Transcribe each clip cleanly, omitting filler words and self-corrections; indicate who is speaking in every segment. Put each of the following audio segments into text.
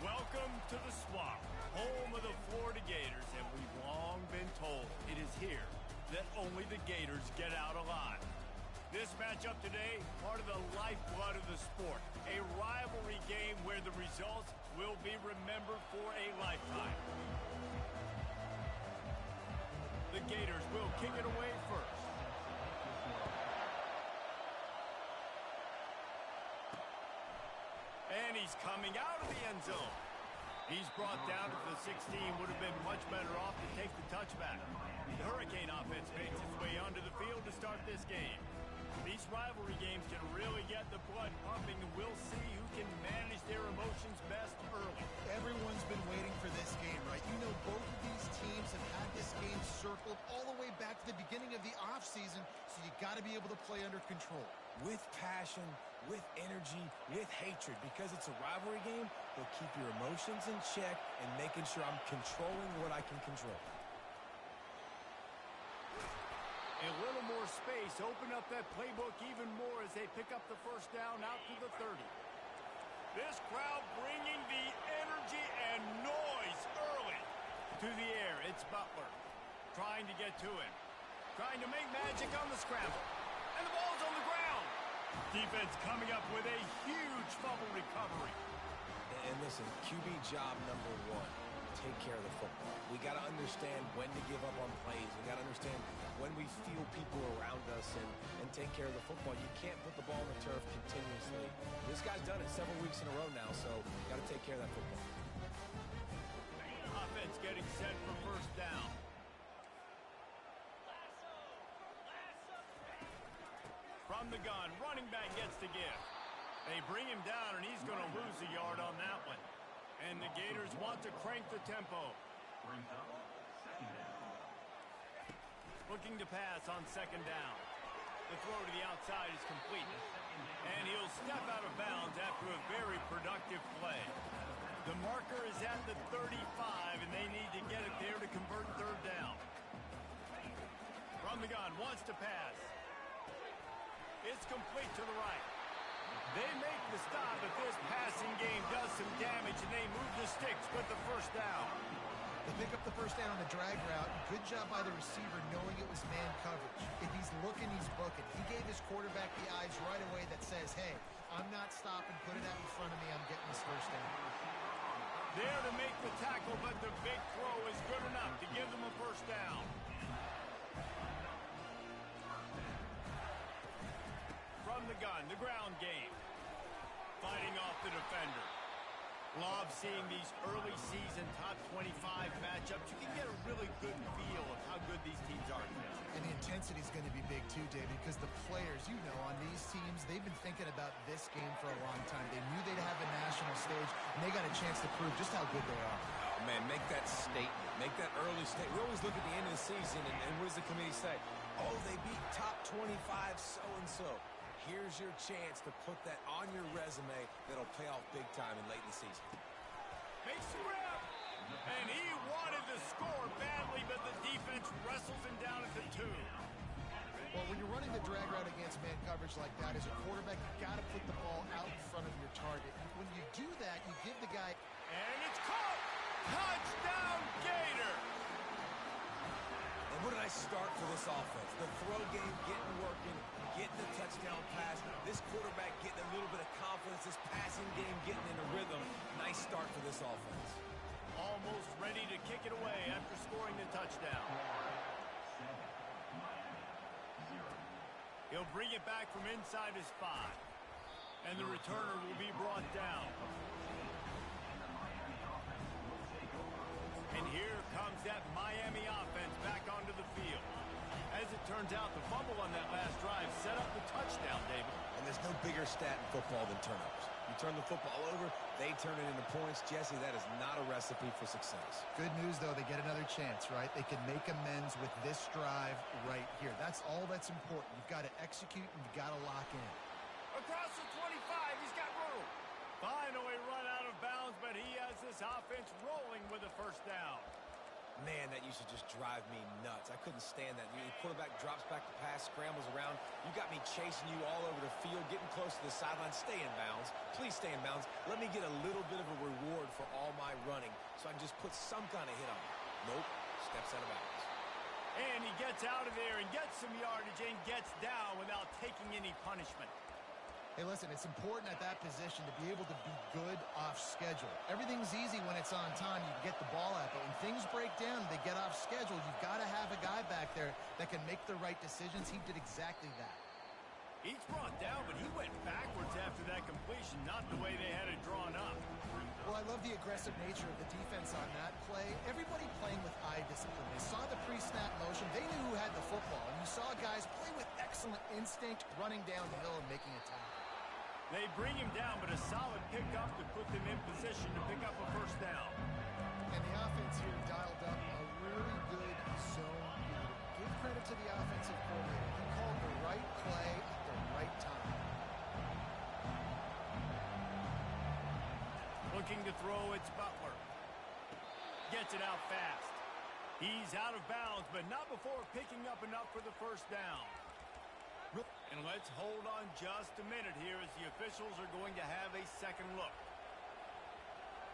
Speaker 1: Welcome to the Swamp, home of the Florida Gators, and we've long been told it is here that only the Gators get out alive. This matchup today, part of the lifeblood of the sport, a rivalry game where the results will be remembered for a lifetime. The Gators will kick it away first. And he's coming out of the end zone. He's brought down to the 16. Would have been much better off to take the touchback. The Hurricane offense makes its way onto the field to start this game. These rivalry games can really get the blood pumping, and we'll see who can manage their emotions best early.
Speaker 2: Everyone's been waiting for this game, right? You know, both of these teams have had this game circled all the way back to the beginning of the offseason, so you got to be able to play under control.
Speaker 3: With passion, with energy, with hatred. Because it's a rivalry game, they'll keep your emotions in check and making sure I'm controlling what I can control.
Speaker 1: A little more space, open up that playbook even more as they pick up the first down out to the 30. This crowd bringing the energy and noise early. To the air, it's Butler. Trying to get to him. Trying to make magic on the scramble. And the ball's on the ground. Defense coming up with a huge fumble recovery.
Speaker 3: And listen, QB job number one. Take care of the football. We got to understand when to give up on plays. We got to understand when we feel people around us and take care of the football. You can't put the ball on the turf continuously. This guy's done it several weeks in a row now, so got to take care of that football.
Speaker 1: Offense getting set for first down. From the gun, running back gets the give. They bring him down, and he's going to lose a yard on that one. And the Gators want to crank the tempo. Looking to pass on second down. The throw to the outside is complete. And he'll step out of bounds after a very productive play. The marker is at the 35, and they need to get it there to convert third down. From the gun, wants to pass. It's complete to the right. They make the stop, but this passing game does some damage, and they move the sticks with the first down.
Speaker 2: They pick up the first down on the drag route. Good job by the receiver knowing it was man coverage. If he's looking, he's booking. He gave his quarterback the eyes right away that says, hey, I'm not stopping, put it out in front of me, I'm getting this first down.
Speaker 1: There to make the tackle, but the big throw is good enough to give them a first down. From the gun, the ground game. Fighting off the defender. Love seeing these early season top 25 matchups. You can get a really good feel of how good these teams are.
Speaker 2: And the intensity is going to be big too, David, because the players, you know, on these teams, they've been thinking about this game for a long time. They knew they'd have a national stage, and they got a chance to prove just how good they are.
Speaker 3: Oh, man, make that statement. Make that early statement. We always look at the end of the season, and what does the committee say? Oh, they beat top 25 so-and-so. Here's your chance to put that on your resume that'll pay off big time in late in the season.
Speaker 1: Makes the grab. And he wanted to score badly, but the defense wrestles him down at the 2.
Speaker 2: Well, when you're running the drag route against man coverage like that, as a quarterback, you got to put the ball out in front of your target. When you do that, you give the guy...
Speaker 1: And it's caught! Touchdown, Gator!
Speaker 3: And what did I start for this offense? The throw game getting working, getting the touchdown pass. This quarterback getting a little bit of confidence. This passing game getting in a rhythm. Nice start for this offense.
Speaker 1: Almost ready to kick it away after scoring the touchdown. He'll bring it back from inside his 5. And the returner will be brought down. And here comes that Miami offense back onto the field. As it turns out, the fumble on that last drive set up the touchdown, David.
Speaker 3: And there's no bigger stat in football than turnovers. You turn the football over, they turn it into points. Jesse, that is not a recipe for success.
Speaker 2: Good news, though, they get another chance, right? They can make amends with this drive right here. That's all that's important. You've got to execute and you've got to lock in.
Speaker 1: Across the 25, he's got room. Finally run out of bounds, but he has this offense rolling with a first down.
Speaker 3: Man, that used to just drive me nuts. I couldn't stand that. The quarterback drops back to pass, scrambles around. You got me chasing you all over the field, getting close to the sideline. Stay in bounds. Please stay in bounds. Let me get a little bit of a reward for all get some kind of hit on him. Nope, steps out of bounds.
Speaker 1: And he gets out of there and gets some yardage and gets down without taking any punishment.
Speaker 2: Hey, listen, it's important at that position to be able to be good off schedule. Everything's easy when it's on time. You can get the ball out, but when things break down, they get off schedule. You've got to have a guy back there that can make the right decisions. He did exactly that.
Speaker 1: He's brought down, but he went backwards after that completion, not the way they had it drawn up.
Speaker 2: Well, I love the aggressive nature of the defense on that play. Everybody playing with eye discipline. They saw the pre-snap motion. They knew who had the football, and you saw guys play with excellent instinct, running down the hill and making a tackle.
Speaker 1: They bring him down, but a solid pickup to put them in position to pick up a first down.
Speaker 2: And the offense here dialed up a really good zone read. Give credit to the offensive coordinator. He called the right play at the right time.
Speaker 1: Looking to throw, it's Butler. Gets it out fast. He's out of bounds, but not before picking up enough for the first down. And let's hold on just a minute here as the officials are going to have a second look.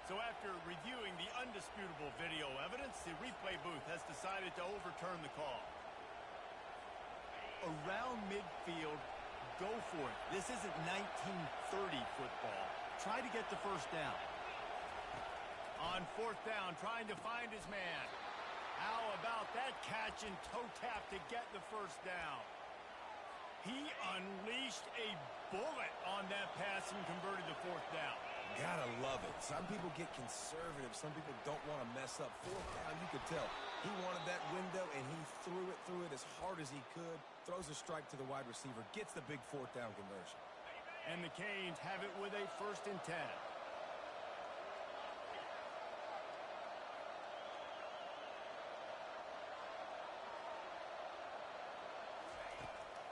Speaker 1: So after reviewing the undisputable video evidence, the replay booth has decided to overturn the call. Around midfield, go for it. This isn't 1930 football. Try to get the first down. On fourth down, trying to find his man. How about that catch and toe tap to get the first down? He unleashed a bullet on that pass and converted the fourth down.
Speaker 3: Gotta love it. Some people get conservative. Some people don't want to mess up fourth down. You could tell. He wanted that window, and he threw it as hard as he could. Throws a strike to the wide receiver. Gets the big fourth down conversion.
Speaker 1: And the Canes have it with a 1st and 10.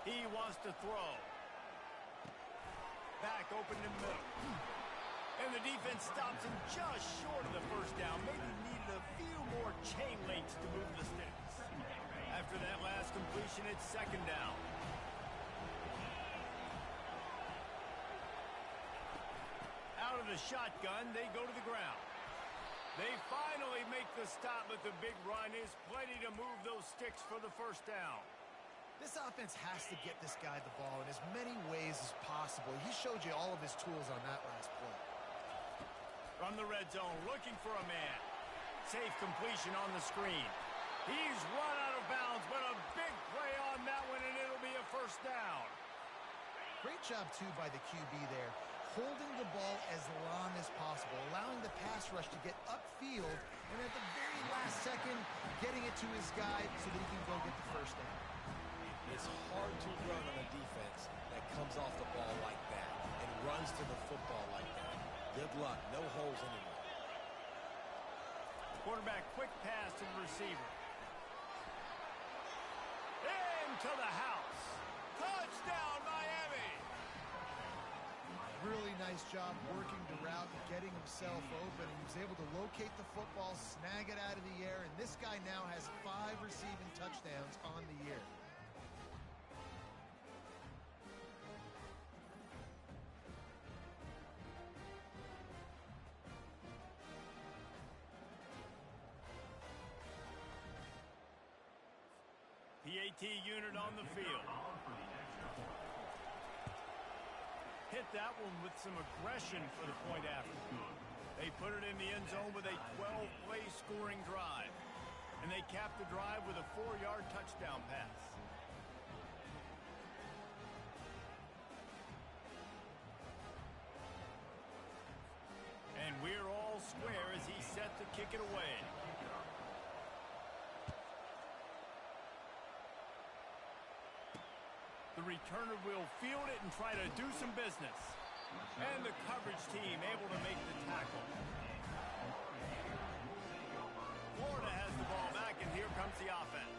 Speaker 1: He wants to throw. Back open in the middle. And the defense stops him just short of the first down. Maybe needed a few more chain links to move the sticks. After that last completion, it's 2nd down. Out of the shotgun, they go to the ground. They finally make the stop, but the big run is plenty to move those sticks for the first down.
Speaker 2: This offense has to get this guy the ball in as many ways as possible. He showed you all of his tools on that last play.
Speaker 1: From the red zone, looking for a man. Safe completion on the screen. He's run out of bounds, but a big play on that one, and it'll be a first down.
Speaker 2: Great job, too, by the QB there. Holding the ball as long as possible, allowing the pass rush to get upfield, and at the very last second, getting it to his guy so that he can go get the first down.
Speaker 3: It's hard to run on a defense that comes off the ball like that and runs to the football like that. Good luck. No holes anywhere.
Speaker 1: Quarterback quick pass to the receiver. Into the house. Touchdown, Miami!
Speaker 2: Really nice job working the route and getting himself open. He was able to locate the football, snag it out of the air, and this guy now has 5 receiving touchdowns on the year.
Speaker 1: PAT unit on the field. Hit that one with some aggression for the point after. They put it in the end zone with a 12-play scoring drive. And they capped the drive with a 4-yard touchdown pass. And we're all square as he's set to kick it away. The returner will field it and try to do some business. And the coverage team able to make the tackle. Florida has the ball back, and here comes the offense.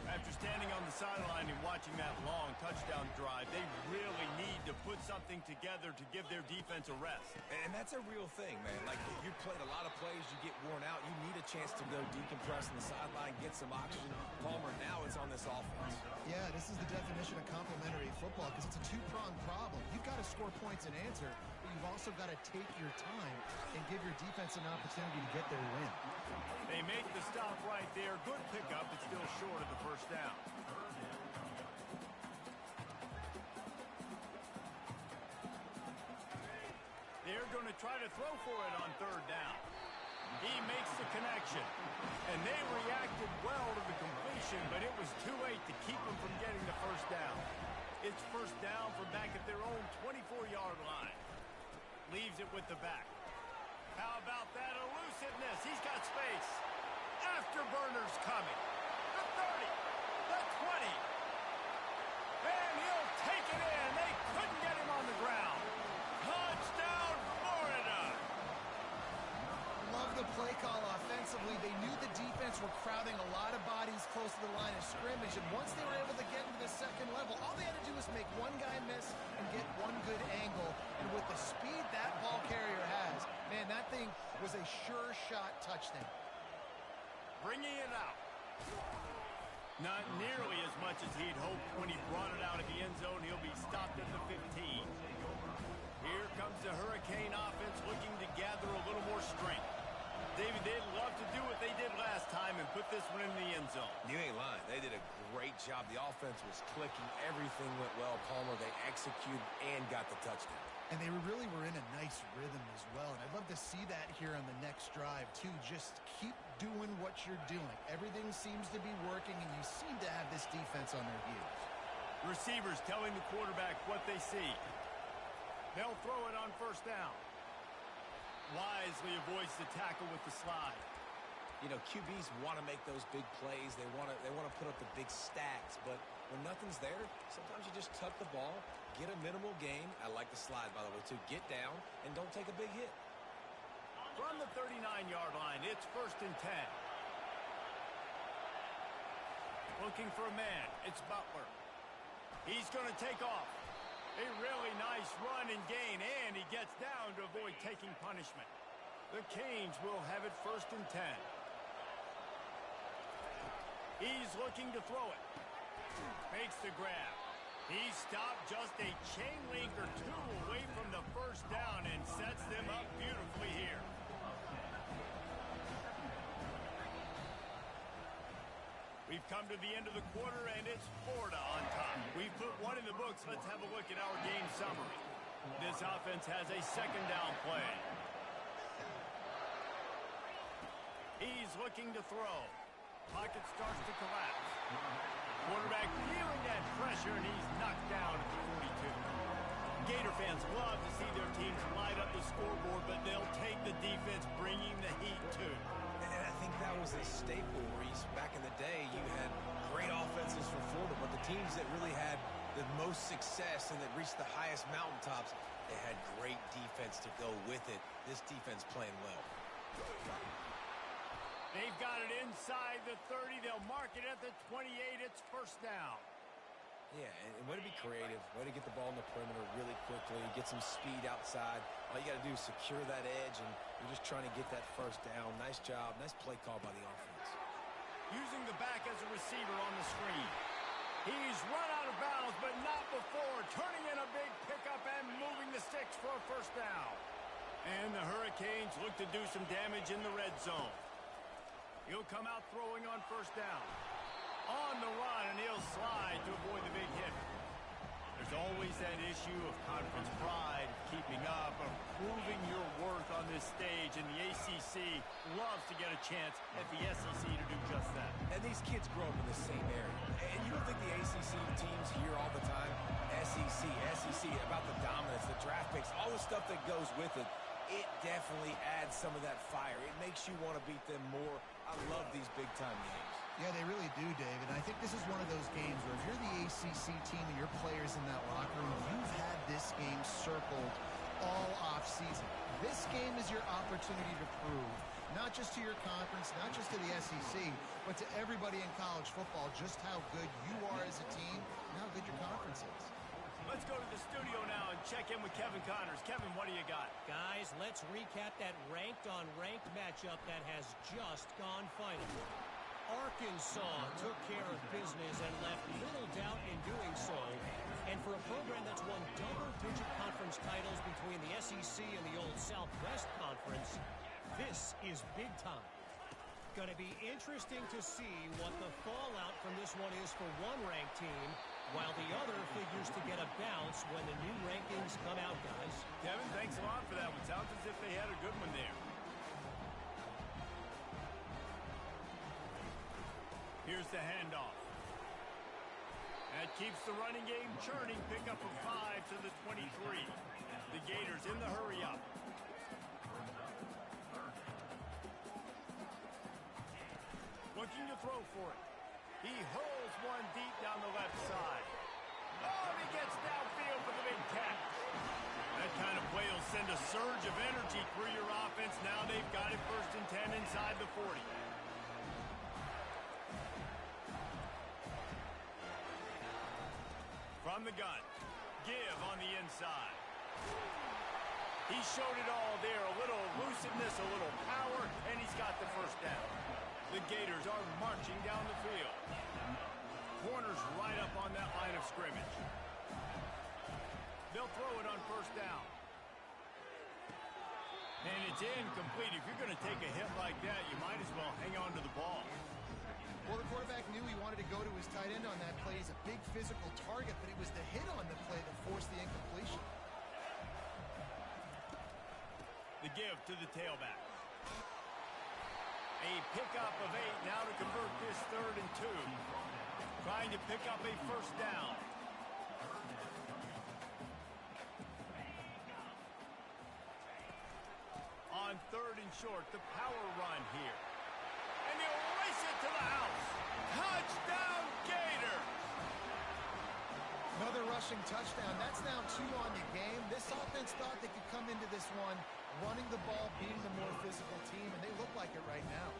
Speaker 1: After standing on the sideline and watching that long touchdown drive, they really need to put something together to give their defense a rest.
Speaker 3: And that's a real thing, man. Like, you played a lot of plays, you get worn out, you need a chance to go decompress on the sideline, get some oxygen. Palmer, now it's on this offense.
Speaker 2: Yeah, this is the definition of complementary football because it's a two-pronged problem. You've got to score points and answer, but you you've also got to take your time and give your defense an opportunity to get their win.
Speaker 1: They make the stop right there. Good pickup, but still short of the first down. They're going to try to throw for it on third down. He makes the connection. And they reacted well to the completion, but it was too late to keep them from getting the first down. It's first down from back at their own 24-yard line. Leaves it with the back. How about that elusiveness? He's got space. Afterburner's coming. The 30. The 20. And he'll take it in. They couldn't get him on the ground. Touchdown, Florida.
Speaker 2: Love the play call offensively. They knew the defense were crowding a lot of bodies close to the line of scrimmage, and once they were able to get into the second level, all they had to do was make one guy miss and get one good angle. And with the speed that ball carrier has, man, that thing was a sure shot touchdown.
Speaker 1: Bringing it out. Not nearly as much as he'd hoped when he brought it out of the end zone. He'll be stopped at the 15. Here comes the Hurricane offense looking to gather a little more strength. David, they'd love to do what they did last time and put this one in the end zone.
Speaker 3: You ain't lying. They did a great job. The offense was clicking. Everything went well, Palmer. They executed and got the touchdown.
Speaker 2: And they really were in a nice rhythm as well. And I'd love to see that here on the next drive, too. Just keep doing what you're doing. Everything seems to be working, and you seem to have this defense on their heels.
Speaker 1: Receivers telling the quarterback what they see. They'll throw it on first down. Wisely avoids the tackle with the slide.
Speaker 3: You know, QBs want to make those big plays. They want to put up the big stats. But when nothing's there, sometimes you just tuck the ball, get a minimal gain. I like the slide, by the way, too. Get down and don't take a big hit.
Speaker 1: From the 39-yard line, it's first and 10. Looking for a man. It's Butler. He's going to take off. A really nice run and gain, and he gets down to avoid taking punishment. The Canes will have it first and 10. He's looking to throw it. Makes the grab. He stopped just a chain link or two away from the first down and sets them up beautifully here. We've come to the end of the quarter, and it's Florida on top. We've put one in the books. Let's have a look at our game summary. This offense has a second down play. He's looking to throw. Pocket starts to collapse. Quarterback feeling that pressure, and he's knocked down at the 42. Gator fans love to see their teams light up the scoreboard, but they'll take the defense bringing the heat too.
Speaker 3: And I think that was a staple, Reese. Back in the day, you had great offenses for Florida, but the teams that really had the most success and that reached the highest mountaintops, they had great defense to go with it. This defense playing well.
Speaker 1: They've got it inside the 30. They'll mark it at the 28. It's first down.
Speaker 3: Yeah, and way to be creative, way to get the ball in the perimeter really quickly, get some speed outside. All you got to do is secure that edge, and you're just trying to get that first down. Nice job, nice play call by the offense.
Speaker 1: Using the back as a receiver on the screen. He's run out of bounds, but not before. Turning in a big pickup and moving the sticks for a first down. And the Hurricanes look to do some damage in the red zone. He'll come out throwing on first down. On the run, and he'll slide to avoid the big hit. There's always that issue of conference pride, keeping up, of proving your worth on this stage, and the ACC loves to get a chance at the SEC to do just that.
Speaker 3: And these kids grow up in the same area. And you don't think the ACC teams hear all the time, SEC, about the dominance, the draft picks, all the stuff that goes with it. It definitely adds some of that fire. It makes you want to beat them more. I love these big-time games.
Speaker 2: Yeah, they really do, David. I think this is one of those games where if you're the ACC team and your players in that locker room, you've had this game circled all offseason. This game is your opportunity to prove, not just to your conference, not just to the SEC, but to everybody in college football, just how good you are as a team and how good your conference is.
Speaker 1: Let's go to the studio now and check in with Kevin Connors. Kevin, what do you got?
Speaker 4: Guys, let's recap that ranked-on-ranked matchup that has just gone final. Arkansas took care of business and left little doubt in doing so And for a program that's won double-digit conference titles between the SEC and the old Southwest Conference, this is big time. Going to be interesting to see what the fallout from this one is for one ranked team, while the other figures to get a bounce when the new rankings come out, guys.
Speaker 1: Kevin, thanks a lot for that one. Sounds as if they had a good one there. Here's the handoff. That keeps the running game churning. Pick up a 5 to the 23. The Gators in the hurry up. Looking to throw for it. He hurls one deep down the left side. Oh, and he gets downfield for the big catch. That kind of play will send a surge of energy through your offense. Now they've got it 1st and 10 inside the 40. From the gun, give on the inside. He showed it all there, a little elusiveness, a little power, and he's got the first down. The Gators are marching down the field. Corners right up on that line of scrimmage. They'll throw it on 1st down. And it's incomplete. If you're going to take a hit like that, you might as well hang on to the ball.
Speaker 2: Well, the quarterback knew he wanted to go to his tight end on that play. He's a big physical target, but it was the hit on the play that forced the incompletion.
Speaker 1: The give to the tailback. A pickup of 8 now to convert this 3rd and 2. Trying to pick up a 1st down. On 3rd and short, the power run here. And he'll race it to the house. Touchdown, Gators!
Speaker 2: Another rushing touchdown. That's now 2 on the game. This offense thought they could come into this one running the ball, beating the more physical team, and they look like it right now.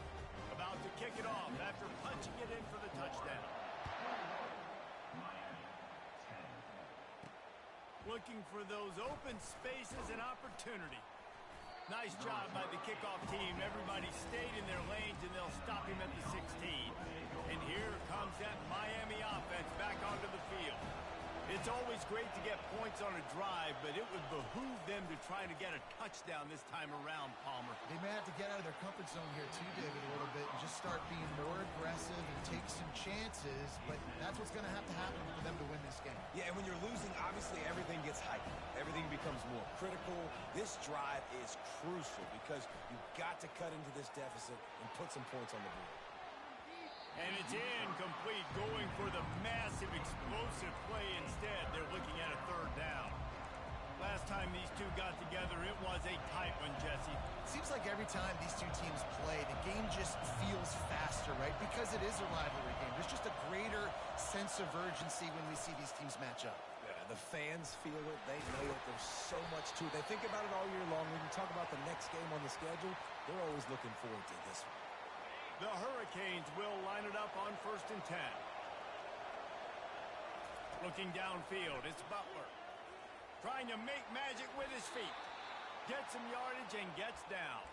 Speaker 1: About to kick it off after punching it in for the touchdown. Looking for those open spaces and opportunity. Nice job by the kickoff team. Everybody stayed in their lanes, and they'll stop him at the 16. And here comes that Miami offense back onto the field. It's always great to get points on a drive, but it would behoove them to try to get a touchdown this time around, Palmer.
Speaker 2: They may have to get out of their comfort zone here too, David, a little bit, and just start being more aggressive and take some chances, but that's what's going to happen for them to win this game.
Speaker 3: Yeah, and when you're losing, obviously everything gets hyped. Everything becomes more critical. This drive is crucial because you've got to cut into this deficit and put some points on the board.
Speaker 1: And it's incomplete, going for the massive explosive play instead. They're looking at a 3rd down. Last time these two got together, it was a tight one, Jesse.
Speaker 2: It seems like every time these two teams play, the game just feels faster, right? Because it is a rivalry game. There's just a greater sense of urgency when we see these teams match up.
Speaker 3: Yeah, the fans feel it. They know it. There's so much to it. They think about it all year long. When you talk about the next game on the schedule, they're always looking forward to this one.
Speaker 1: The Hurricanes will line it up on 1st and 10. Looking downfield, it's Butler. Trying to make magic with his feet. Gets some yardage and gets down.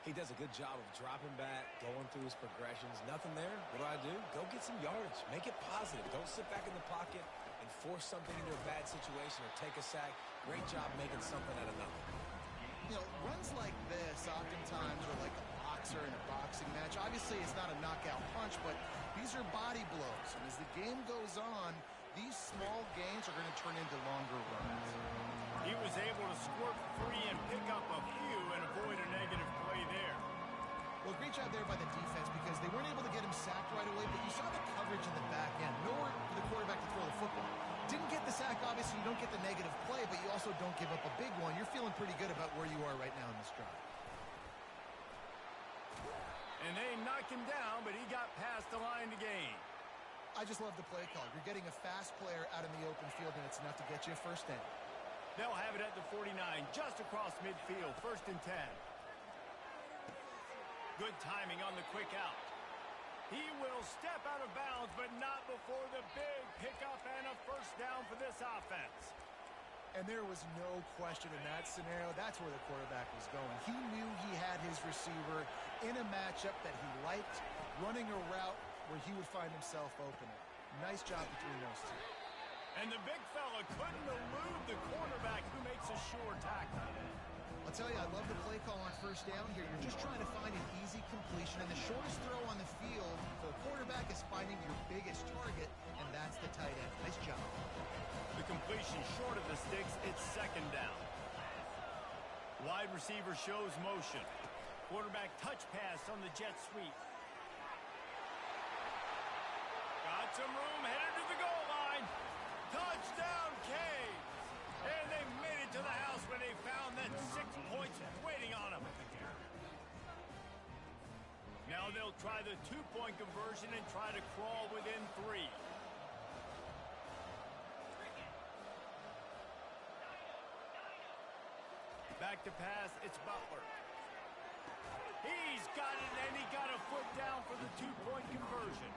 Speaker 3: He does a good job of dropping back, going through his progressions. Nothing there. What do? Go get some yardage. Make it positive. Don't sit back in the pocket and force something into a bad situation or take a sack. Great job making something out of nothing.
Speaker 2: You know, runs like this oftentimes are like a boxer in a boxing match. Obviously, it's not a knockout punch, but these are body blows. And as the game goes on, these small gains are going to turn into longer runs.
Speaker 1: He was able to squirt free and pick up a few and avoid a negative play there.
Speaker 2: Well, great job there by the defense because they weren't able to get him sacked right away, but you saw the coverage in the back end. Nowhere for the quarterback to throw the football. Didn't get the sack, obviously. You don't get the negative play, but you also don't give up a big one. You're feeling pretty good about where you are right now in this drive.
Speaker 1: And they knocked him down, but he got past the line to gain.
Speaker 2: I just love the play call. You're getting a fast player out in the open field, and it's enough to get you a 1st down.
Speaker 1: They'll have it at the 49, just across midfield, 1st and 10. Good timing on the quick out. He will step out of bounds, but not before the big pickup and a 1st down for this offense.
Speaker 2: And there was no question in that scenario. That's where the quarterback was going. He knew he had his receiver in a matchup that he liked, running a route where he would find himself open. Nice job between those two.
Speaker 1: And the big fella couldn't elude the cornerback who makes a sure tackle.
Speaker 2: I'll tell you, I love the play call on first down here. You're just trying to find an easy completion, and the shortest throw on the field for a quarterback is finding your biggest target, and that's the tight end. Nice job.
Speaker 1: The completion short of the sticks, it's second down. Wide receiver shows motion. Quarterback touch pass on the jet sweep. Got some room, headed to the goal line. Touchdown, Canes! And they made it to the house when they found that 6 points waiting on them. Now they'll try the 2-point conversion and try to crawl within 3. Back to pass, it's Butler. He's got it, and he got a foot down for the 2-point conversion.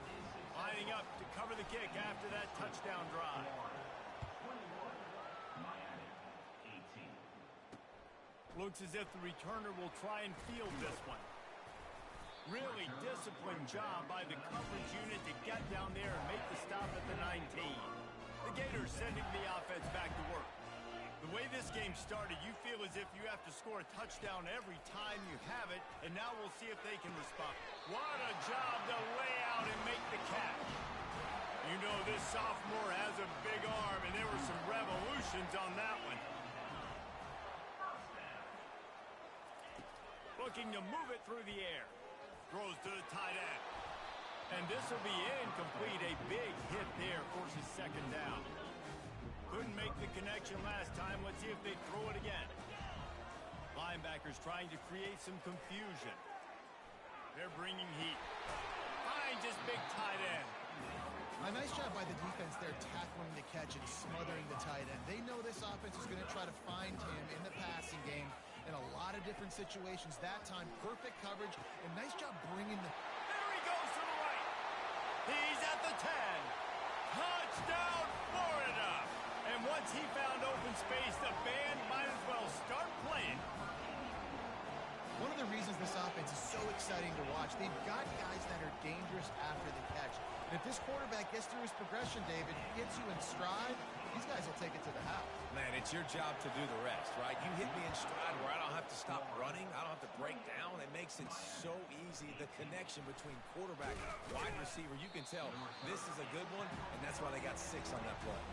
Speaker 1: Lining up to cover the kick after that touchdown drive. Looks as if the returner will try and field this one. Really disciplined job by the coverage unit to get down there and make the stop at the 19. The Gators sending the offense back to work. The way this game started, you feel as if you have to score a touchdown every time you have it, and now we'll see if they can respond. What a job to lay out and make the catch. You know this sophomore has a big arm, and there were some revolutions on that one. Looking to move it through the air. Throws to the tight end. And this will be incomplete. A big hit there forces second down. Couldn't make the connection last time. Let's see if they throw it again. Linebackers trying to create some confusion. They're bringing heat. Finds his big tight end.
Speaker 2: A nice job by the defense there tackling the catch and smothering the tight end. They know this offense is going to try to find him in the passing game in a lot of different situations. That time, perfect coverage, and nice job bringing the...
Speaker 1: There he goes to the right. He's at the 10. Touchdown, Florida. And once he found open space, the band might as well start playing.
Speaker 2: One of the reasons this offense is so exciting to watch, they've got guys that are dangerous after the catch. And if this quarterback gets through his progression, David, gets you in stride, these guys will take it to the house.
Speaker 3: Man, it's your job to do the rest, right? You hit me in stride where I don't have to stop running. I don't have to break down. It makes it so easy. The connection between quarterback and wide receiver, you can tell this is a good one, and that's why they got 6 on that play.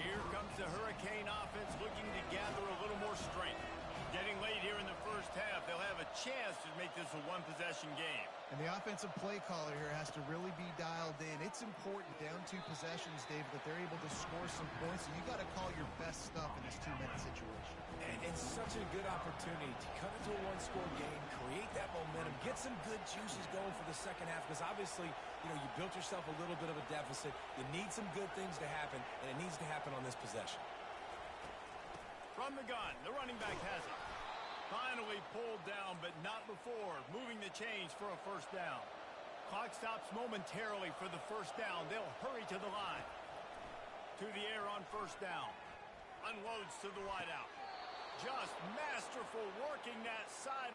Speaker 1: Here comes the Hurricane offense looking to gather a little more strength. Getting late here in the first half, they'll have a chance to make this a one-possession game.
Speaker 2: And the offensive play caller here has to really be dialed in. It's important down 2 possessions, David, that they're able to score some points. So you got to call your best stuff in this 2-minute situation.
Speaker 3: And it's such a good opportunity to cut into a 1-score game, create that momentum, get some good juices going for the second half, because obviously, you know, you built yourself a little bit of a deficit. You need some good things to happen, and it needs to happen on this possession.
Speaker 1: From the gun, the running back has it. Finally pulled down, but not before moving the chains for a first down. Clock stops momentarily for the first down. They'll hurry to the line. To the air on first down. Unloads to the wideout. Just masterful working that side.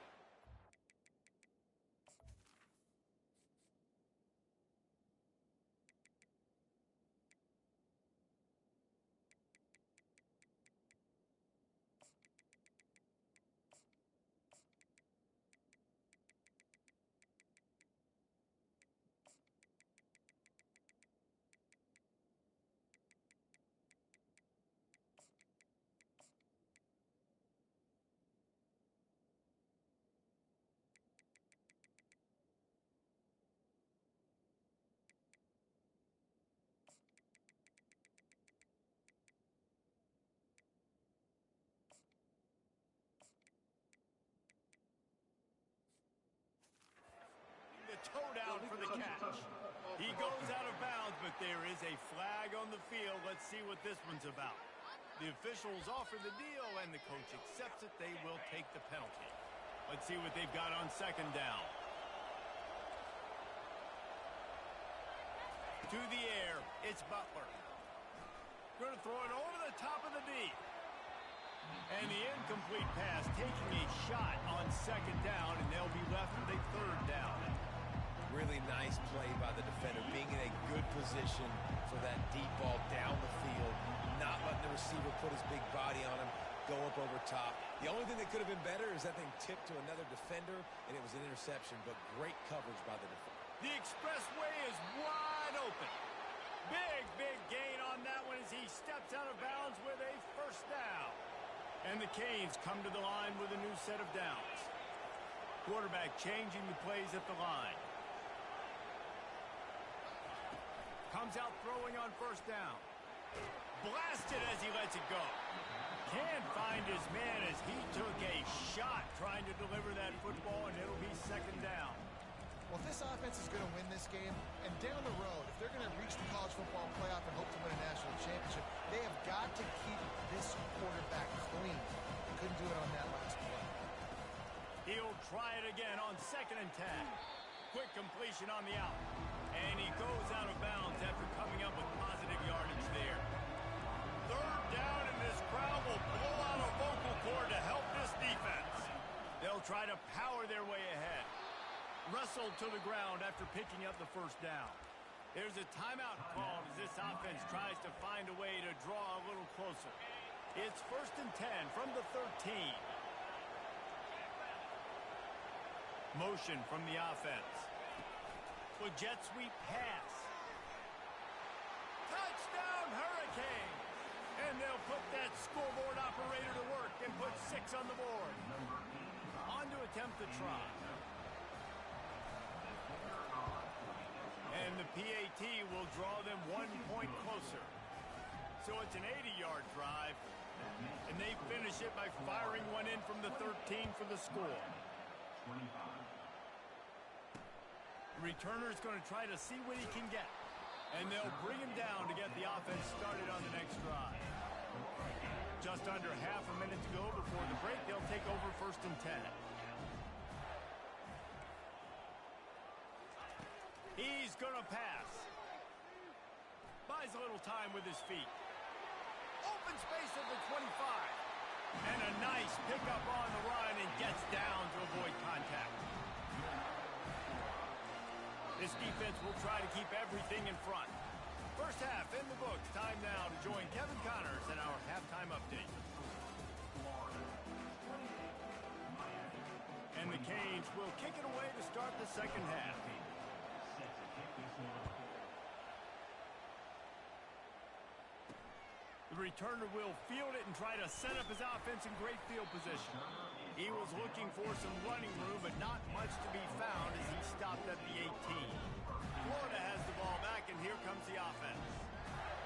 Speaker 1: Toe down for the catch. He goes out of bounds, but there is a flag on the field. Let's see what this one's about. The officials offer the deal, and the coach accepts it. They will take the penalty. Let's see what they've got on second down. To the air, it's Butler. Going to throw it over the top of the D. And the incomplete pass taking a shot on second down, and they'll be left with a third down.
Speaker 3: Really nice play by the defender, being in a good position for that deep ball down the field, not letting the receiver put his big body on him, go up over top. The only thing that could have been better is that thing tipped to another defender, and it was an interception, but great coverage by the defender.
Speaker 1: The expressway is wide open. Big gain on that one as he steps out of bounds with a first down. And the Canes come to the line with a new set of downs. Quarterback changing the plays at the line. Comes out throwing on first down. Blasted as he lets it go. Can't find his man as he took a shot trying to deliver that football, and it'll be second down.
Speaker 2: Well, if this offense is going to win this game, and down the road, if they're going to reach the college football playoff and hope to win a national championship, they have got to keep this quarterback clean. They couldn't do it on that last play.
Speaker 1: He'll try it again on 2nd and 10. Quick completion on the out. And he goes out of bounds after coming up with positive yardage there. Third down, and this crowd will blow out a vocal cord to help this defense. They'll try to power their way ahead. Wrestled to the ground after picking up the first down. There's a timeout called as this offense tries to find a way to draw a little closer. It's 1st and 10 from the 13. Motion from the offense. A jet sweep pass. Touchdown Hurricane! And they'll put that scoreboard operator to work and put 6 on the board. On to attempt the try. And the PAT will draw them 1 point closer. So it's an 80-yard drive. And they finish it by firing one in from the 13 for the score. The returner's going to try to see what he can get. And they'll bring him down to get the offense started on the next drive. Just under half a minute to go before the break. They'll take over 1st and 10. He's going to pass. Buys a little time with his feet. Open space at the 25. And a nice pickup on the run and gets down to avoid contact. This defense will try to keep everything in front. First half in the books. Time now to join Kevin Connors in our halftime update. And the Canes will kick it away to start the second half. The returner will field it and try to set up his offense in great field position. He was looking for some running room, but not much to be found as he stopped at the 18. Florida has the ball back, and here comes the offense.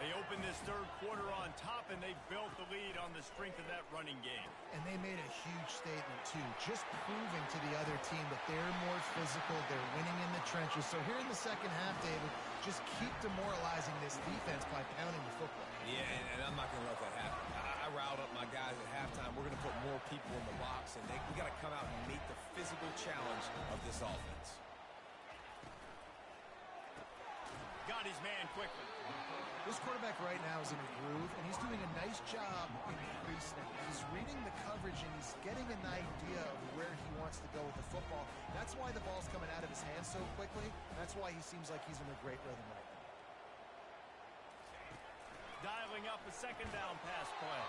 Speaker 1: They opened this third quarter on top, and they built the lead on the strength of that running game.
Speaker 2: And they made a huge statement, too, just proving to the other team that they're more physical, they're winning in the trenches. So here in the second half, David, just keep demoralizing this defense by pounding the football.
Speaker 3: Yeah, and I'm not going to let that happen. I riled up my guys at halftime. We're going to put more people in the box, and we got to come out and meet the physical challenge of this offense.
Speaker 1: Got his man quickly.
Speaker 2: This quarterback right now is in a groove, and he's doing a nice job in creasing it. He's reading the coverage, and he's getting an idea of where he wants to go with the football. That's why the ball's coming out of his hands so quickly. That's why he seems like he's in a great rhythm right now.
Speaker 1: Dialing up a second down pass play.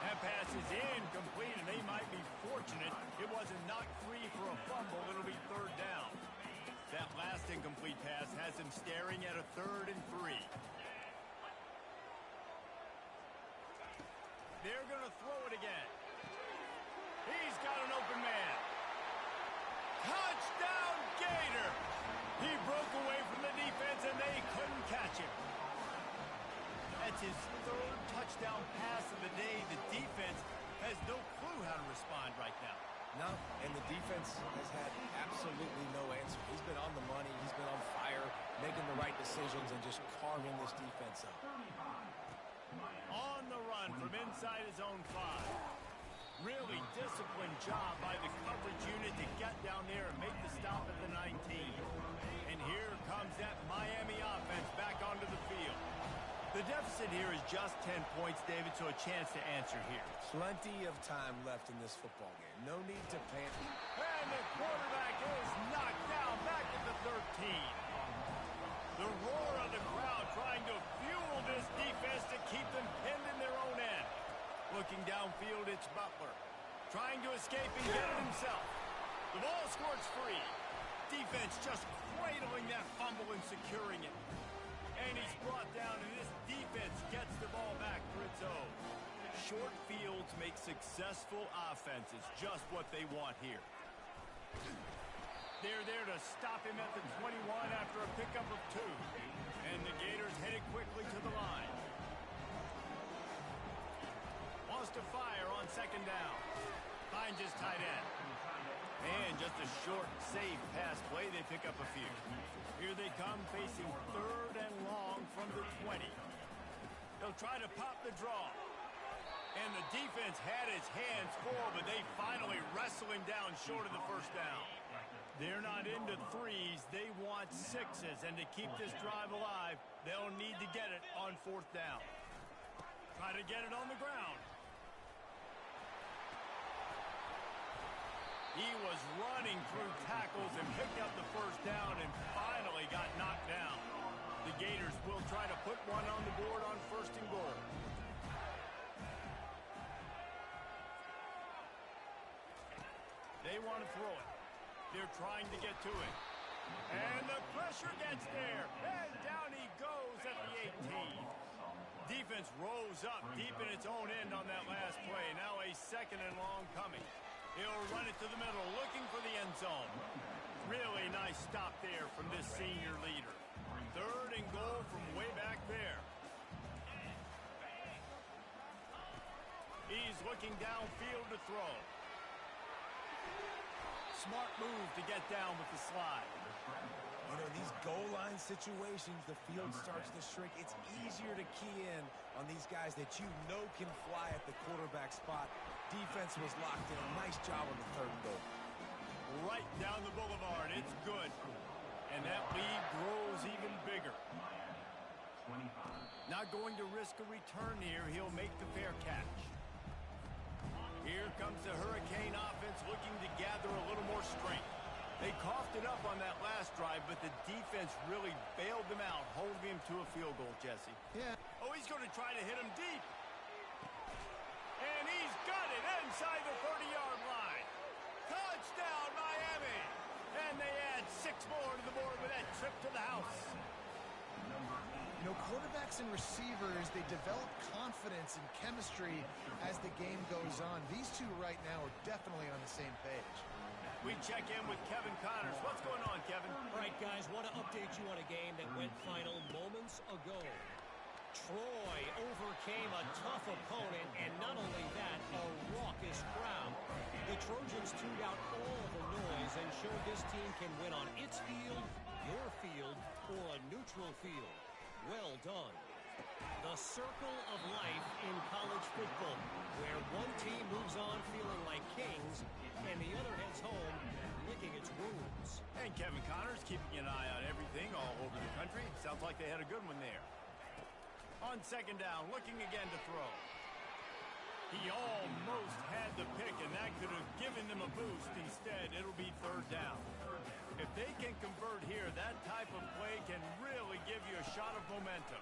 Speaker 1: That pass is incomplete, and they might be fortunate it wasn't knocked free for a fumble. It'll be third down. That last incomplete pass has him staring at a 3rd and 3. They're going to throw it again. He's got an open man. Touchdown, Gator! He broke away from the defense, and they couldn't catch him. That's his 3rd touchdown pass of the day. The defense has no clue how to respond right now.
Speaker 3: No, and the defense has had absolutely no answer. He's been on the money. He's been on fire, making the right decisions and just carving this defense up.
Speaker 1: On the run from inside his own 5. Really disciplined job by the coverage unit to get down there and make the stop at the 19. And here comes that Miami offense back onto the field. The deficit here is just 10 points, David, so a chance to answer here.
Speaker 3: Plenty of time left in this football game. No need to panic.
Speaker 1: And the quarterback is knocked down back at the 13. The roar of the crowd trying to fuel this defense to keep them pinned in their own end. Looking downfield, it's Butler. Trying to escape and get it himself. The ball squirts free. Defense just cradling that fumble and securing it. And he's brought down, and this defense gets the ball back for its own. Short fields make successful offenses just what they want here. They're there to stop him at the 21 after a pickup of 2. And the Gators headed quickly to the line. Wants to fire on second down. Finds his tight end. And just a short, safe pass play. They pick up a few. Here they come facing 3rd and long from the 20. They'll try to pop the draw. And the defense had his hands full, but they finally wrestle him down short of the first down. They're not into 3s. They want 6s. And to keep this drive alive, they'll need to get it on 4th down. Try to get it on the ground. He was running through tackles and picked up the first down and finally got knocked down. The Gators will try to put one on the board on 1st and goal. They want to throw it. They're trying to get to it. And the pressure gets there. And down he goes at the 18. Defense rose up deep in its own end on that last play. Now a 2nd and long coming. He'll run it to the middle, looking for the end zone. Really nice stop there from this senior leader. 3rd and goal from way back there. He's looking downfield to throw. Smart move to get down with the slide.
Speaker 3: You know, these goal line situations, the field starts to shrink. It's easier to key in on these guys that you know can fly at the quarterback spot. Defense was locked in. Nice job on the 3rd and goal.
Speaker 1: Right down the boulevard. It's good. And that lead grows even bigger. Not going to risk a return here. He'll make the fair catch. Here comes the Hurricane offense looking to gather a little more strength. They coughed it up on that last drive, but the defense really bailed them out, holding him to a field goal, Jesse.
Speaker 2: Yeah.
Speaker 1: Oh, he's going to try to hit him deep. And he's got it inside the 30-yard line. Touchdown, Miami. And they add 6 more to the board with that trip to the house.
Speaker 2: You know, quarterbacks and receivers, they develop confidence and chemistry as the game goes on. These two right now are definitely on the same page.
Speaker 1: We check in with Kevin Connors. What's going on, Kevin?
Speaker 4: All right, guys, want to update you on a game that went final moments ago. Troy overcame a tough opponent, and not only that, a raucous crowd. The Trojans tuned out all the noise and showed this team can win on its field, your field, or a neutral field. Well done. The circle of life in college football, where one team moves on feeling like kings, and the other heads home licking its wounds.
Speaker 1: And Kevin Connors keeping an eye on everything all over the country. Sounds like they had a good one there. On 2nd down, looking again to throw. He almost had the pick, and that could have given them a boost. Instead, it'll be 3rd down. If they can convert here, that type of play can really give you a shot of momentum.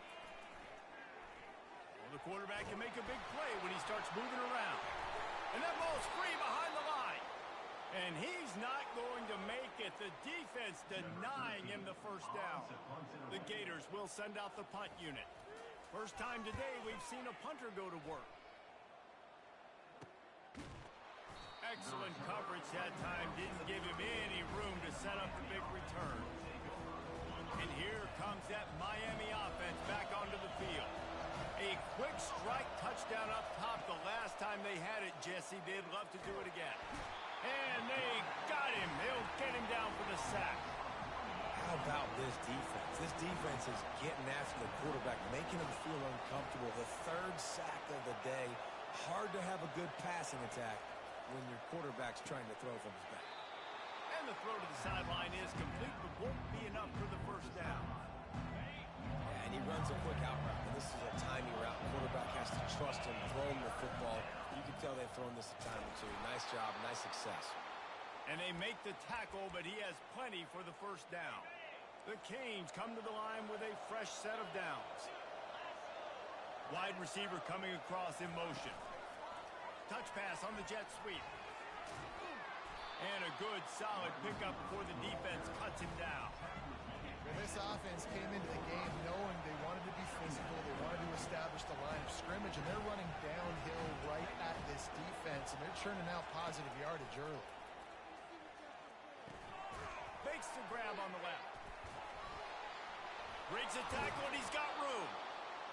Speaker 1: Well, the quarterback can make a big play when he starts moving around. And that ball's free behind the line. And he's not going to make it. The defense denying him the first down. The Gators will send out the punt unit. First time today we've seen a punter go to work. Excellent coverage that time. Didn't give him any room to set up the big return. And here comes that Miami offense back onto the field. A quick strike touchdown up top the last time they had it, Jesse. They'd love to do it again. And they got him. They'll get him down for the sack.
Speaker 3: How about this defense? This defense is getting after the quarterback, making him feel uncomfortable. The 3rd sack of the day. Hard to have a good passing attack when your quarterback's trying to throw from his back.
Speaker 1: And the throw to the sideline is complete, but won't be enough for the first down.
Speaker 3: Yeah, and he runs a quick out route. And this is a timing route. The quarterback has to trust him, throw him the football. You can tell they've thrown this a time or two. Nice job, nice success.
Speaker 1: And they make the tackle, but he has plenty for the first down. The Canes come to the line with a fresh set of downs. Wide receiver coming across in motion. Touch pass on the jet sweep. And a good, solid pickup before the defense cuts him down.
Speaker 2: Well, this offense came into the game knowing they wanted to be physical, they wanted to establish the line of scrimmage, and they're running downhill right at this defense, and they're churning out positive yardage early.
Speaker 1: Makes the grab on the left. Breaks a tackle, and he's got room.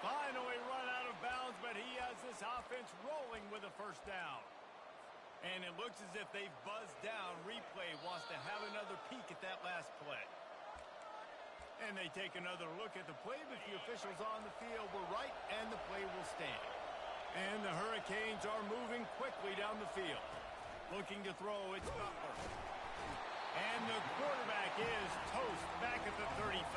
Speaker 1: Finally run out of bounds, but he has this offense rolling with a first down. And it looks as if they've buzzed down. Replay wants to have another peek at that last play. And they take another look at the play, but the officials on the field were right, and the play will stand. And the Hurricanes are moving quickly down the field. Looking to throw, it's Butler. And the quarterback is toast back at the 35.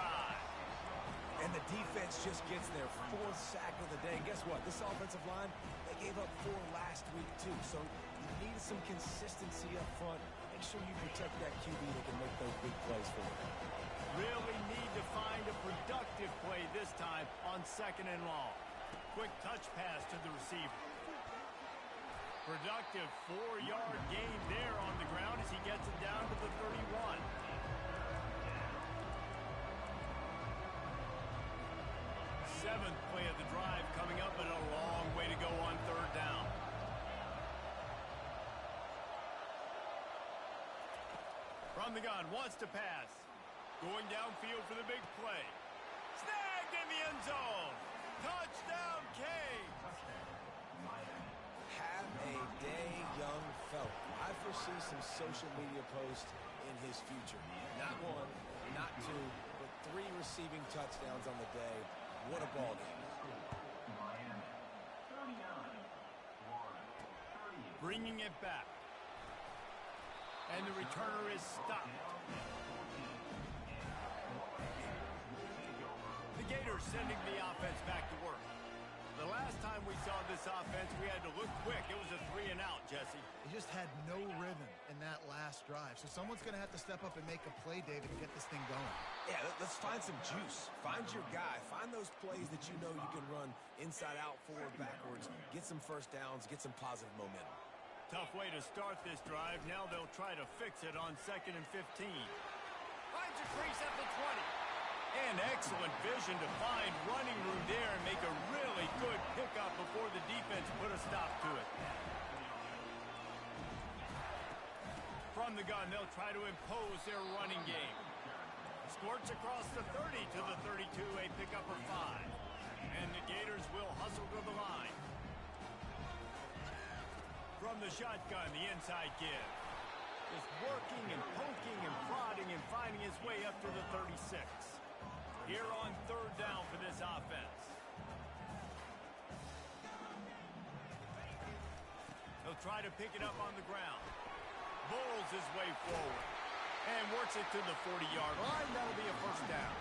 Speaker 3: And the defense just gets their fourth sack of the day. And guess what? This offensive line, they gave up 4 last week, too. So you need some consistency up front. Make sure you protect that QB that can make those big plays for you.
Speaker 1: Really need to find a productive play this time on 2nd and long. Quick touch pass to the receiver. Productive 4-yard gain there on the ground as he gets it down to the 31. Seventh play of the drive coming up, and a long way to go on 3rd down. From the gun, wants to pass. Going downfield for the big play. Snagged in the end zone. Touchdown, Canes.
Speaker 3: Have a day, young fella. I foresee some social media posts in his future. Not 1, not 2, but 3 receiving touchdowns on the day. What a ball game.
Speaker 1: Bringing it back. And the returner is stopped. The Gators sending the offense back to work. The last time we saw this offense, we had to look quick. It was a 3-and-out, Jesse.
Speaker 2: They just had no rhythm in that last drive. So someone's going to have to step up and make a play, David, and get this thing going.
Speaker 3: Yeah, let's find some juice. Find your guy. Find those plays that you know you can run inside out, forward, backwards. Get some first downs. Get some positive momentum.
Speaker 1: Tough way to start this drive. Now they'll try to fix it on 2nd and 15. Finds a crease at the 20. And excellent vision to find running room there and make a really good pickup before the defense put a stop to it. From the gun, they'll try to impose their running game. Squirts across the 30 to the 32, a pickup of 5. And the Gators will hustle to the line. From the shotgun, the inside give. Just working and poking and prodding and finding his way up to the 36. Here on 3rd down for this offense. He'll try to pick it up on the ground. Bowls his way forward. And works it to the 40-yard line. That'll be a first down.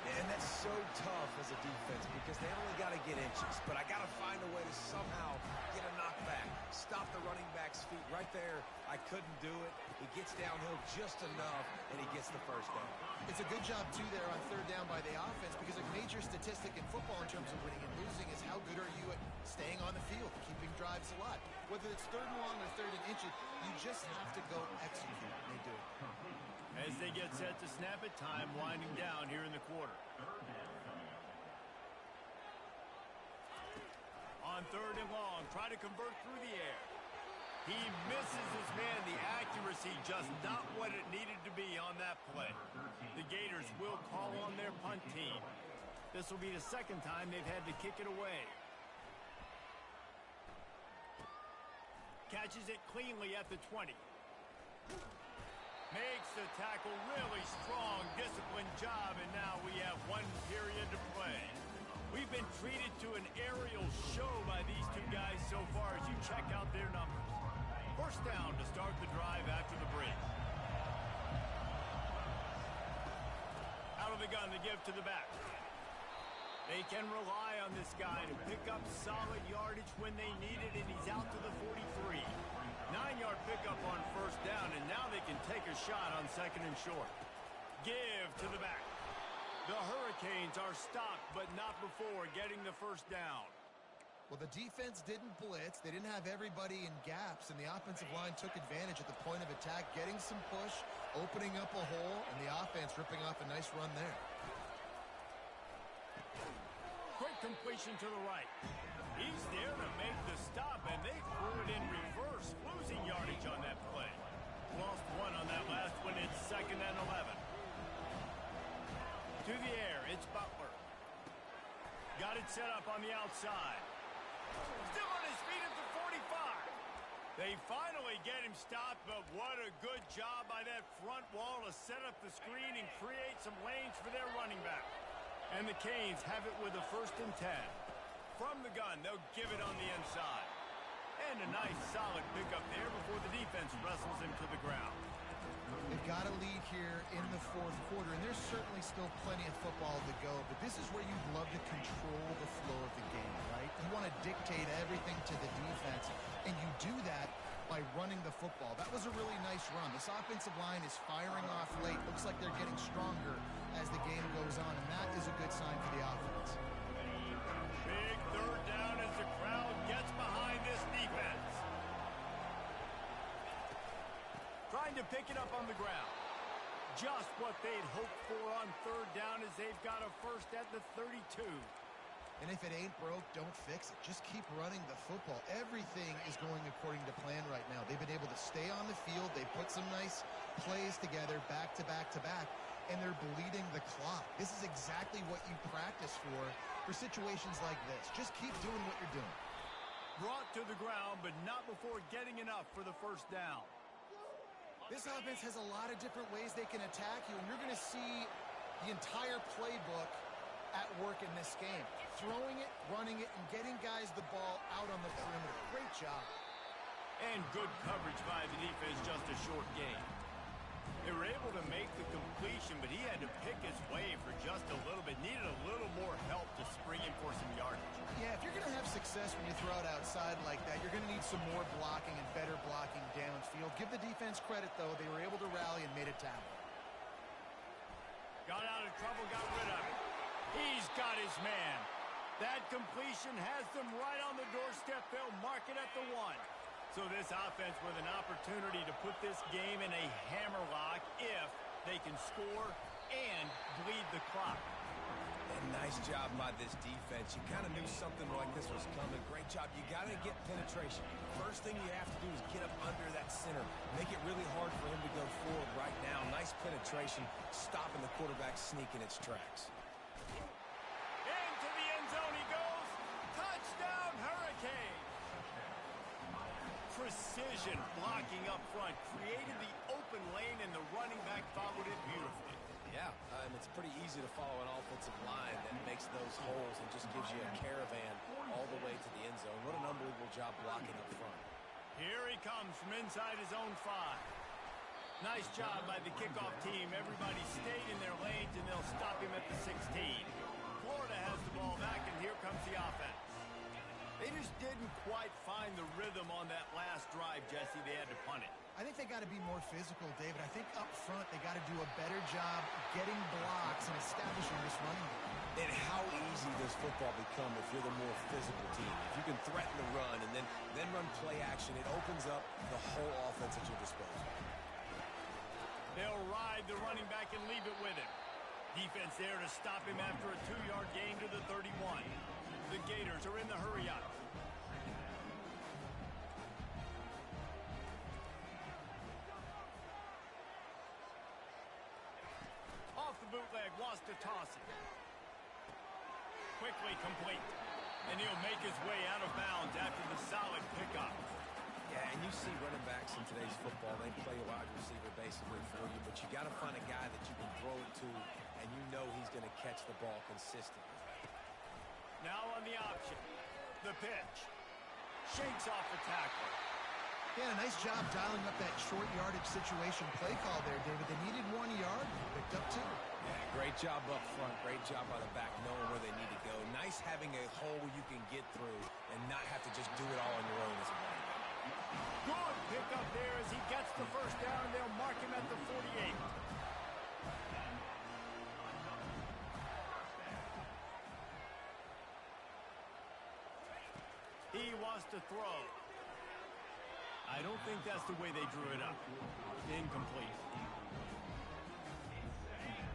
Speaker 3: And that's so tough as a defense because they only got to get inches. But I got to find a way to somehow get a knockback. Stop the running back's feet right there. I couldn't do it. He gets downhill just enough, and he gets the first down.
Speaker 2: It's a good job, too, there on 3rd down by the offense because a major statistic in football in terms of winning and losing is how good are you at staying on the field, keeping drives alive. Whether it's 3rd and long or 3rd and inches, you just have to go execute, and they do it.
Speaker 1: As they get set to snap it, time winding down here in the quarter. On 3rd and long, try to convert through the air. He misses his man. The accuracy just not what it needed to be on that play. The Gators will call on their punt team. This will be the 2nd time they've had to kick it away. Catches it cleanly at the 20. Makes the tackle really strong, disciplined job, and now we have 1 period to play. We've been treated to an aerial show by these 2 guys so far as you check out their numbers. First down to start the drive after the break. Out of the gun, they give to the back. They can rely on this guy to pick up solid yardage when they need it, and he's out to the 43. 9-yard pickup on first down, and now take a shot on 2nd and short. Give to the back. The Hurricanes are stopped, but not before getting the first down.
Speaker 2: Well, the defense didn't blitz. They didn't have everybody in gaps, and the offensive line took advantage at the point of attack, getting some push, opening up a hole, and the offense ripping off a nice run there.
Speaker 1: Quick completion to the right. He's there to make the stop, and they threw it in reverse, losing yardage on that play. Lost one on that last one. It's 2nd and 11. To the air, it's Butler. Got it set up on the outside. Still on his feet at the 45. They finally get him stopped, but what a good job by that front wall to set up the screen and create some lanes for their running back. And the Canes have it with a 1st and 10. From the gun, they'll give it on the inside. And a nice solid pickup there before the defense wrestles him to the ground.
Speaker 2: They've got a lead here in the 4th quarter, and there's certainly still plenty of football to go, but this is where you'd love to control the flow of the game, right? You want to dictate everything to the defense, and you do that by running the football. That was a really nice run. This offensive line is firing off late. Looks like they're getting stronger as the game goes on, and that is a good sign for the offense.
Speaker 1: Big 3rd down as the crowd gets behind this defense. Trying to pick it up on the ground. Just what they'd hoped for on 3rd down as they've got a first at the 32.
Speaker 2: And if it ain't broke, don't fix it. Just keep running the football. Everything is going according to plan right now. They've been able to stay on the field. They put some nice plays together back to back to back, and they're bleeding the clock. This is exactly what you practice for situations like this. Just keep doing what you're doing.
Speaker 1: Brought to the ground, but not before getting enough for the 1st down.
Speaker 2: This offense has a lot of different ways they can attack you, and you're going to see the entire playbook at work in this game. Throwing it, running it, and getting guys the ball out on the perimeter. Great job.
Speaker 1: And good coverage by the defense, just a short gain. They were able to make the completion, but he had to pick his way for just a little bit. Needed a little more help to spring in for some yardage.
Speaker 2: Yeah, if you're going to have success when you throw it outside like that, you're going to need some more blocking and better blocking downfield. Give the defense credit, though. They were able to rally and made a tackle.
Speaker 1: Got out of trouble, got rid of it. He's got his man. That completion has them right on the doorstep. They'll mark it at the 1. So this offense with an opportunity to put this game in a hammerlock if they can score and bleed the clock.
Speaker 3: And nice job by this defense. You kind of knew something like this was coming. Great job. You got to get penetration. First thing you have to do is get up under that center. Make it really hard for him to go forward right now. Nice penetration, stopping the quarterback sneak in its tracks.
Speaker 1: Into the end zone he goes. Touchdown, Hurricane. Precision blocking up front created the open lane, and the running back followed it beautifully.
Speaker 3: Yeah, and it's pretty easy to follow an offensive line that makes those holes and just gives you a caravan all the way to the end zone. What an unbelievable job blocking up front.
Speaker 1: Here he comes from inside his own 5. Nice job by the kickoff team. Everybody stayed in their lanes, and they'll stop him at the 16. Florida has the ball back, and here comes the offense. They just didn't quite find the rhythm on that last drive, Jesse. They had to punt it.
Speaker 2: I think they got to be more physical, David. I think up front they got to do a better job getting blocks and establishing this running game.
Speaker 3: And how easy does football become if you're the more physical team? If you can threaten the run and then run play action, it opens up the whole offense at your disposal.
Speaker 1: They'll ride the running back and leave it with him. Defense there to stop him after a 2-yard gain to the 31. The Gators are in the hurry-up. Off the bootleg, wants to toss it. Quickly complete. And he'll make his way out of bounds after the solid pickup.
Speaker 3: Yeah, and you see running backs in today's football, they play a wide receiver basically for you, but you got to find a guy that you can throw it to, and you know he's going to catch the ball consistently.
Speaker 1: Now on the option. The pitch. Shakes off the tackle.
Speaker 2: Yeah, nice job dialing up that short yardage situation play call there, David. They needed 1 yard. Picked up 2.
Speaker 3: Yeah, great job up front. Great job by the back knowing where they need to go. Nice having a hole you can get through and not have to just do it all on your own as a running back.
Speaker 1: Good pickup there as he gets the first down, and they'll mark him at the toss to throw. I don't think that's the way they drew it up. Incomplete.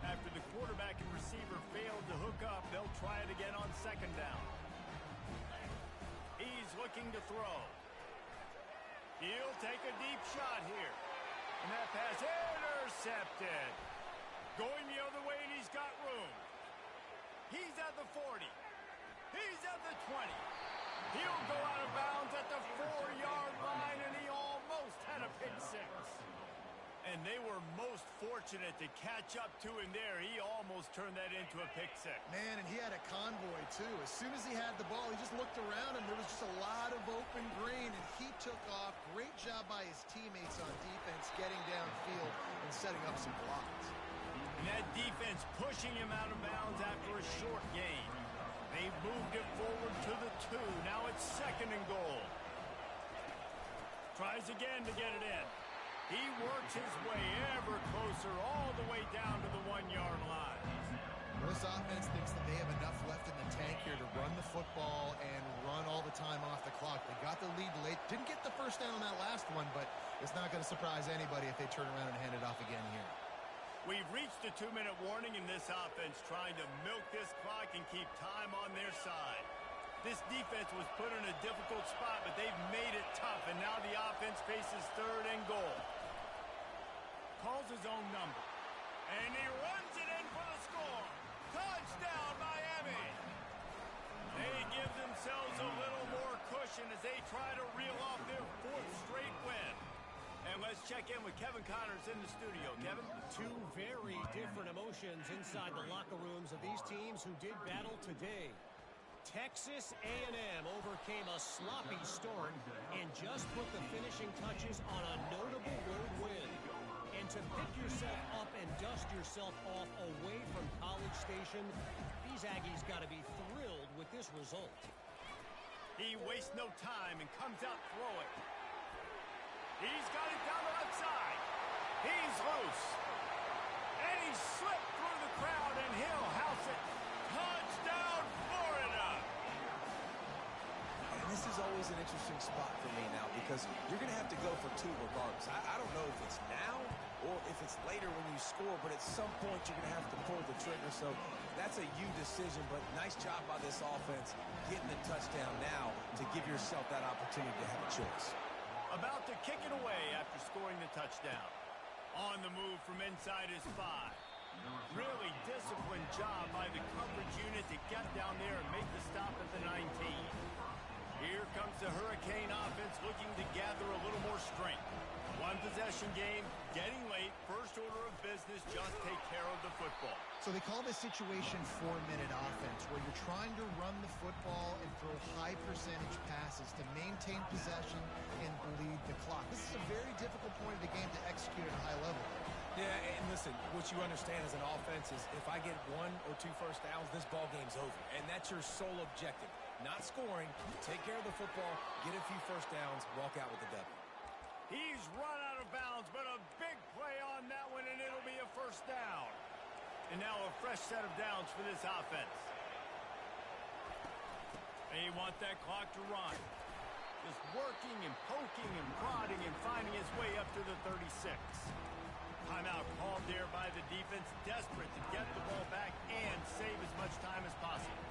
Speaker 1: After the quarterback and receiver failed to hook up, they'll try it again on second down. He's looking to throw. He'll take a deep shot here. And that pass intercepted. Going the other way, and he's got room. He's at the 40. He's at the 20. He'll go out of bounds at the 4-yard line, and he almost had a pick six. And they were most fortunate to catch up to him there. He almost turned that into a pick six.
Speaker 2: Man, and he had a convoy, too. As soon as he had the ball, he just looked around, and there was just a lot of open green, and he took off. Great job by his teammates on defense getting downfield and setting up some blocks.
Speaker 1: And that defense pushing him out of bounds after a short gain. They've moved it forward to the 2. Now it's second and goal. Tries again to get it in. He works his way ever closer all the way down to the 1-yard line.
Speaker 2: This offense thinks that they have enough left in the tank here to run the football and run all the time off the clock. They got the lead late. Didn't get the first down on that last one, but it's not going to surprise anybody if they turn around and hand it off again here.
Speaker 1: We've reached the 2-minute warning in this offense, trying to milk this clock and keep time on their side. This defense was put in a difficult spot, but they've made it tough, and now the offense faces third and goal. Calls his own number, and he runs it in for the score. Touchdown, Miami! They give themselves a little more cushion as they try to reel off their 4th straight win. And let's check in with Kevin Connors in the studio. Kevin?
Speaker 4: Two very different emotions inside the locker rooms of these teams who did battle today. Texas A&M overcame a sloppy start and just put the finishing touches on a notable road win. And to pick yourself up and dust yourself off away from College Station, these Aggies got to be thrilled with this result.
Speaker 1: He wastes no time and comes out throwing. He's got it down the left side. He's loose. And he slipped through the crowd, and he'll house it. Touchdown, Florida!
Speaker 3: And this is always an interesting spot for me now because you're going to have to go for 2 regardless. I don't know if it's now or if it's later when you score, but at some point you're going to have to pull the trigger. So that's a you decision, but nice job by this offense getting the touchdown now to give yourself that opportunity to have a choice.
Speaker 1: About to kick it away after scoring the touchdown. On the move from inside his 5. Really disciplined job by the coverage unit to get down there and make the stop at the 19. Here comes the Hurricane offense looking to gather a little more strength. 1-possession game, getting late, first order of business, just take care of the football.
Speaker 2: So they call this situation 4-minute offense, where you're trying to run the football and throw high percentage passes to maintain possession and bleed the clock. This is a very difficult point of the game to execute at a high level.
Speaker 3: Yeah, and listen, what you understand as an offense is if I get 1 or 2 first downs, this ball game's over. And that's your sole objective. Not scoring, take care of the football, get a few first downs, walk out with the W.
Speaker 1: He's run out of bounds, but a big play on that one, and it'll be a first down. And now a fresh set of downs for this offense. They want that clock to run. Just working and poking and prodding and finding his way up to the 36. Timeout called there by the defense, desperate to get the ball back and save as much time as possible.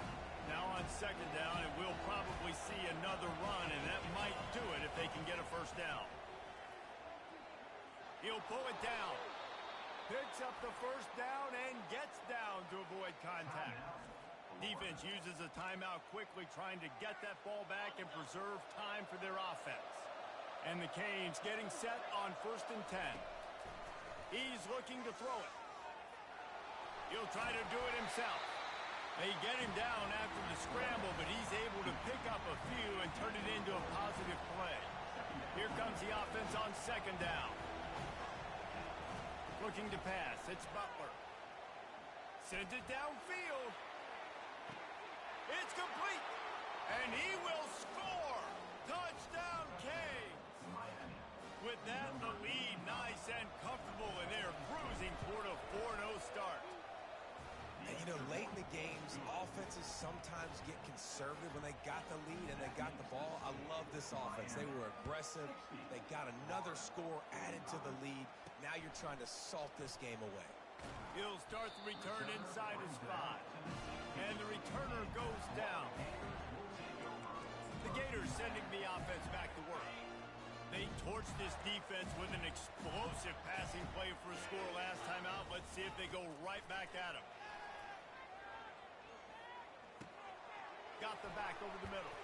Speaker 1: Now on second down, and we'll probably see another run, and that might do it if they can get a first down. He'll pull it down. Picks up the first down and gets down to avoid contact. Defense uses a timeout quickly, trying to get that ball back and preserve time for their offense. And the Canes getting set on 1st and 10. He's looking to throw it. He'll try to do it himself. They get him down after the scramble, but he's able to pick up a few and turn it into a positive play. Here comes the offense on second down. Looking to pass. It's Butler. Sends it downfield. It's complete. And he will score. Touchdown, Canes. With that, the lead nice and comfortable, and they're cruising toward a 4-0 start.
Speaker 3: And, you know, late in the games, offenses sometimes get conservative when they got the lead and they got the ball. I love this offense. They were aggressive. They got another score added to the lead. Now you're trying to salt this game away.
Speaker 1: He'll start the return inside his 5. And the returner goes down. The Gators sending the offense back to work. They torched this defense with an explosive passing play for a score last time out. Let's see if they go right back at him. Got the back over the middle.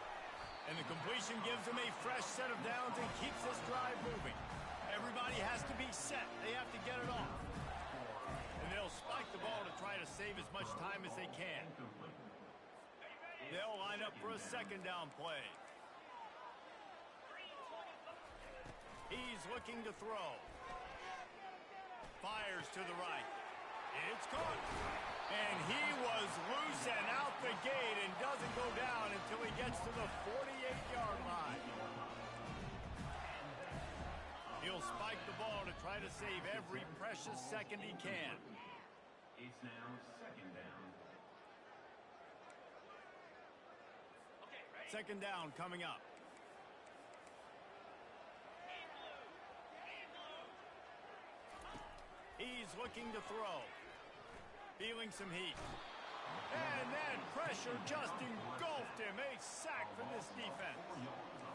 Speaker 1: And the completion gives them a fresh set of downs and keeps this drive moving. Everybody has to be set. They have to get it off. And they'll spike the ball to try to save as much time as they can. They'll line up for a second down play. He's looking to throw. Fires to the right. It's caught. And he was loose and out the gate and doesn't go down until he gets to the 48-yard line. He'll spike the ball to try to save every precious second he can.
Speaker 5: It's now second down.
Speaker 1: Second down coming up. He's looking to throw. Feeling some heat. And then pressure just engulfed him. A sack for this defense.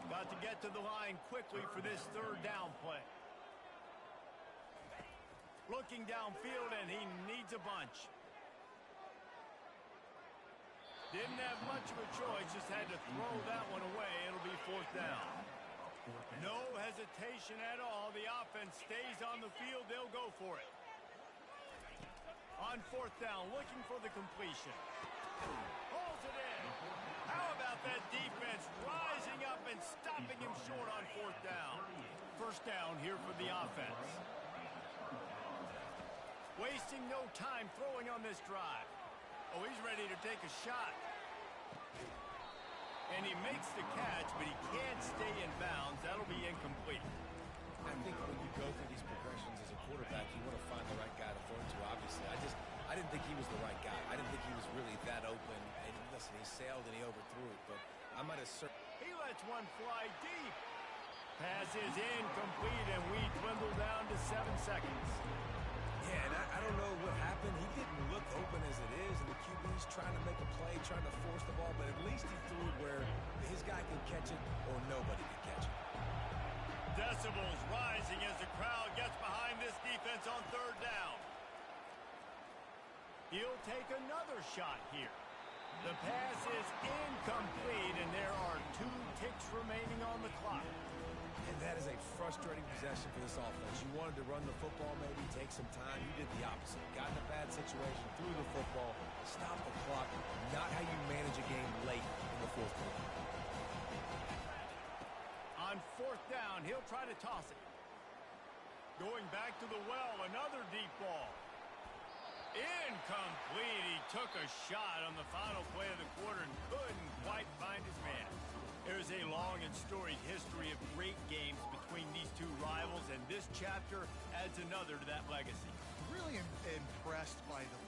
Speaker 1: Got to get to the line quickly for this third down play. Looking downfield, and he needs a bunch. Didn't have much of a choice, just had to throw that one away. It'll be fourth down. No hesitation at all. The offense stays on the field. They'll go for it. On fourth down, looking for the completion. Pulls it in. How about that defense rising up and stopping him short on fourth down? First down here for the offense. Wasting no time throwing on this drive. Oh, he's ready to take a shot. And he makes the catch, but he can't stay in bounds. That'll be incomplete.
Speaker 3: I think when you go through these progressions as a quarterback, you want to find the right guy to throw to, obviously. I didn't think he was the right guy. I didn't think he was really that open. And listen, he sailed and he overthrew it, but I might have certainly...
Speaker 1: He lets one fly deep. Pass is incomplete, and we dwindle down to 7 seconds.
Speaker 3: Yeah, and I don't know what happened. He didn't look open as it is, and the QB's trying to make a play, trying to force the ball, but at least he threw it where his guy can catch it or nobody can catch it.
Speaker 1: Decibels rising as the crowd gets behind this defense on third down. He'll take another shot here. The pass is incomplete, and there are 2 ticks remaining on the clock.
Speaker 3: And that is a frustrating possession for this offense. You wanted to run the football, maybe take some time. You did the opposite. Got in a bad situation, threw the football, stopped the clock. Not how you manage a game late in the fourth quarter.
Speaker 1: On fourth down, he'll try to toss it. Going back to the well, another deep ball. Incomplete. He took a shot on the final play of the quarter and couldn't quite find his man. There's a long and storied history of great games between these two rivals, and this chapter adds another to that legacy.
Speaker 2: Really impressed by the